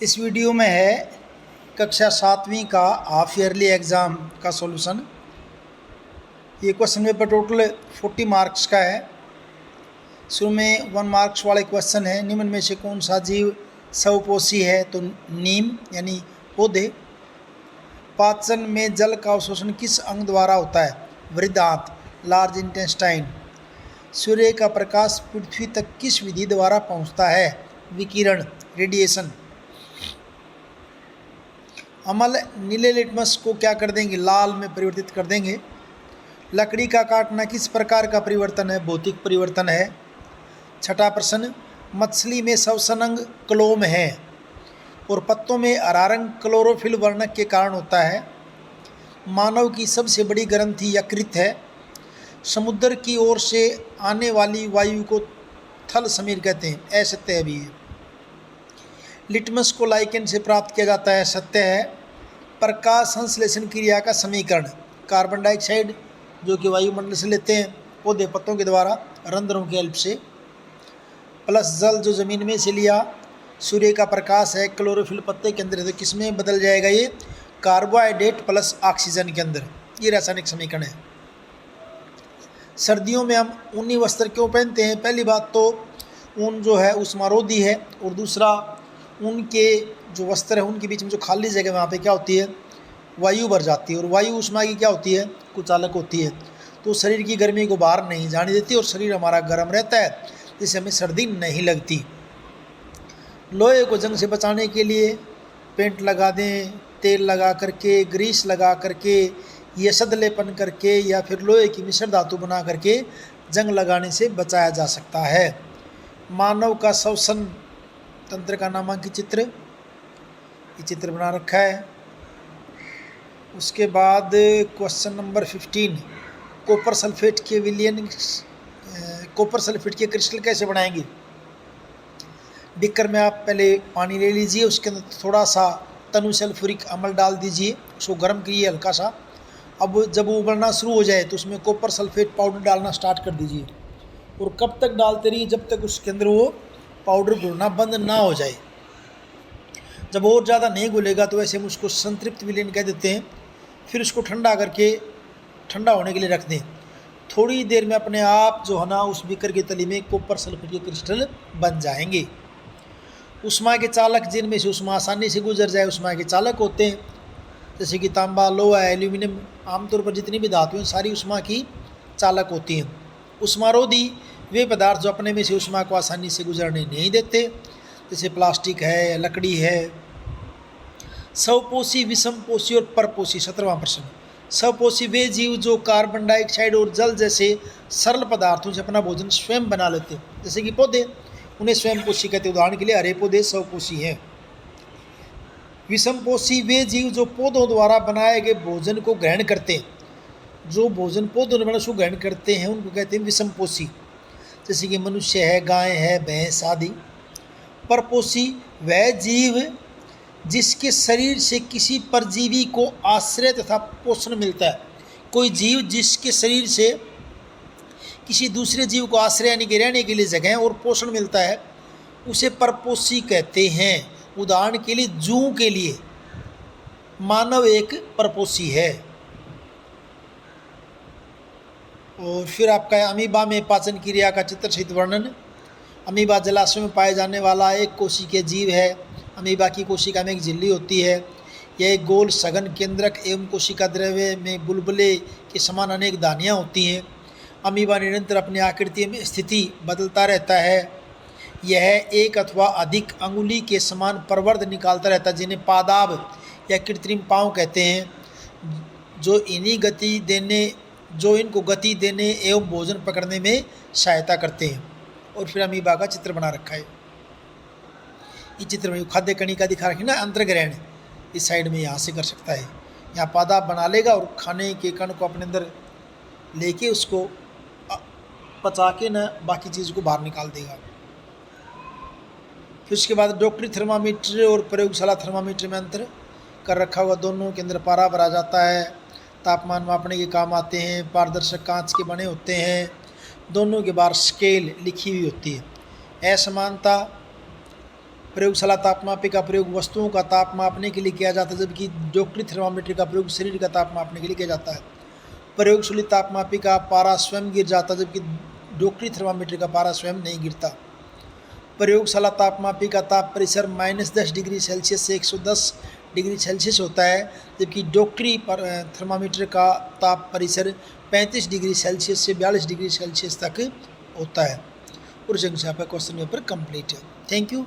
इस वीडियो में है कक्षा 7वीं का हाफ ईयरली एग्ज़ाम का सॉल्यूशन। ये क्वेश्चन पेपर टोटल 40 मार्क्स का है। शुरू में 1 मार्क्स वाले क्वेश्चन है, निम्न में से कौन सा जीव स्वपोषी है? तो नीम यानी पौधे। पाचन में जल का अवशोषण किस अंग द्वारा होता है? वृद्धांत, लार्ज इंटेस्टाइन। सूर्य का प्रकाश पृथ्वी तक किस विधि द्वारा पहुंचता है? विकिरण, रेडिएशन। अम्ल नीले लिटमस को क्या कर देंगे? लाल में परिवर्तित कर देंगे। लकड़ी का काटना किस प्रकार का परिवर्तन है? भौतिक परिवर्तन है। छठा प्रश्न, मछली में श्वसन अंग क्लोम है और पत्तों में हरा रंग क्लोरोफिल वर्णक के कारण होता है। मानव की सबसे बड़ी ग्रंथि यकृत है। समुद्र की ओर से आने वाली वायु को थल समीर कहते हैं, असत्य भी है। लिटमस को लाइकेन से प्राप्त किया जाता है, सत्य है। प्रकाश संश्लेषण क्रिया का समीकरण, कार्बन डाइऑक्साइड जो कि वायुमंडल से लेते हैं पौधे पत्तों के द्वारा रंध्रों के हेल्प से, प्लस जल जो ज़मीन में से लिया। सूर्य का प्रकाश है, क्लोरोफिल पत्ते के अंदर है, तो किस में बदल जाएगा? ये कार्बोहाइड्रेट प्लस ऑक्सीजन के अंदर। ये रासायनिक समीकरण है। सर्दियों में हम ऊनी वस्त्र क्यों पहनते हैं? पहली बात तो ऊन जो है उष्मारोधी है, और दूसरा ऊन के जो वस्त्र है उनके बीच में जो खाली जगह वहाँ पे क्या होती है? वायु भर जाती है, और वायु ऊष्मा की क्या होती है? कुचालक होती है, तो शरीर की गर्मी को बाहर नहीं जाने देती और शरीर हमारा गर्म रहता है, जिससे हमें सर्दी नहीं लगती। लोहे को जंग से बचाने के लिए पेंट लगा दें, तेल लगा करके, ग्रीस लगा करके, यसद लेपन करके, या फिर लोहे की मिश्र धातु बना करके जंग लगाने से बचाया जा सकता है। मानव का श्वसन तंत्र का नामांकित चित्र, ये चित्र बना रखा है। उसके बाद क्वेश्चन नंबर 15, कॉपर सल्फेट के विलयन, कॉपर सल्फेट के क्रिस्टल कैसे बनाएंगे? बीकर में आप पहले पानी ले लीजिए, उसके अंदर थोड़ा सा तनु सल्फ्यूरिक अम्ल डाल दीजिए, उसको गर्म करिए हल्का सा। अब जब वो उबलना शुरू हो जाए तो उसमें कॉपर सल्फेट पाउडर डालना स्टार्ट कर दीजिए, और कब तक डालते रहिए? जब तक उसके अंदर वो पाउडर घुलना बंद ना हो जाए। जब और ज़्यादा नहीं घुलेगा तो वैसे हम उसको संतृप्त विलयन कह देते हैं। फिर उसको ठंडा करके ठंडा होने के लिए रख दें। थोड़ी देर में अपने आप जो है ना उस बीकर की तली में कॉपर सल्फेट के क्रिस्टल बन जाएंगे। उष्मा के चालक, जिनमें से उष्मा आसानी से गुजर जाए, उष्मा के चालक होते हैं, जैसे कि तांबा, लोहा, एल्यूमिनियम, आमतौर पर जितनी भी धातुएं सारी उष्मा की चालक होती हैं। उष्मारोधी वे पदार्थ जो अपने में से उष्मा को आसानी से गुजरने नहीं देते, जैसे प्लास्टिक है, लकड़ी है। स्वपोषी, विषमपोषी और परपोषी। 17वां प्रश्न, स्वपोषी वे जीव जो कार्बन डाइऑक्साइड और जल जैसे सरल पदार्थों से अपना भोजन स्वयं बना लेते हैं, जैसे कि पौधे, उन्हें स्वयंपोषी कहते हैं। उदाहरण के लिए हरे पौधे स्वपोषी हैं। विषमपोषी वे जीव जो पौधों द्वारा बनाए गए भोजन को ग्रहण करते हैं, जो भोजन पौधों ने बना उसको ग्रहण करते हैं, उनको कहते हैं विषमपोषी, जैसे कि मनुष्य है, गाय है, भैंस आदि। परपोषी वह जीव जिसके शरीर से किसी परजीवी को आश्रय तथा पोषण मिलता है। कोई जीव जिसके शरीर से किसी दूसरे जीव को आश्रय यानी कि रहने के लिए जगह और पोषण मिलता है, उसे परपोषी कहते हैं। उदाहरण के लिए जूं के लिए मानव एक परपोषी है। और फिर आपका अमीबा में पाचन क्रिया का चित्र सहित वर्णन। अमीबा जलाशय में पाए जाने वाला एक कोशिकीय जीव है। अमीबा की कोशिका में एक झिल्ली होती है। यह एक गोल सघन केंद्रक एवं कोशिका द्रव्य में बुलबुले के समान अनेक दानियाँ होती हैं। अमीबा निरंतर अपनी आकृति में स्थिति बदलता रहता है। यह एक अथवा अधिक अंगुली के समान प्रवर्ध निकालता रहता है, जिन्हें पादाब या कृत्रिम पाँव कहते हैं, जो इनको गति देने एवं भोजन पकड़ने में सहायता करते हैं। और फिर अमीबा का चित्र बना रखा है। इस चित्र में खाद्य कणिका दिखा रखी ना, अंतर्ग्रहण इस साइड में यहाँ से कर सकता है। यहाँ पादाब बना लेगा और खाने के कण को अपने अंदर लेके उसको पचा के ना बाकी चीज़ को बाहर निकाल देगा। फिर उसके बाद डॉक्टरी थर्मामीटर और प्रयोगशाला थर्मामीटर में अंतर कर रखा हुआ। दोनों के अंदर पारा भरा जाता है, तापमान मापने के काम आते हैं, पारदर्शक कांच के बने होते हैं। दोनों के बाहर स्केल लिखी हुई होती है। असमानता प्रयोगशाला तापमापी का प्रयोग वस्तुओं का ताप मापने के लिए किया जाता है, जबकि डॉक्टरी थर्मामीटर का प्रयोग शरीर का ताप मापने के लिए किया जाता है। प्रयोगशाला तापमापी का पारा स्वयं गिर जाता है, जबकि डॉक्टरी थर्मामीटर का पारा स्वयं नहीं गिरता। प्रयोगशाला तापमापी का ताप परिसर -10 डिग्री सेल्सियस से 110 डिग्री सेल्सियस होता है, जबकि डॉक्टरी थर्मामीटर का ताप परिसर 35 डिग्री सेल्सियस से 42 डिग्री सेल्सियस तक होता है। और संख्या पर क्वेश्चन पेपर कंप्लीट है। Thank you.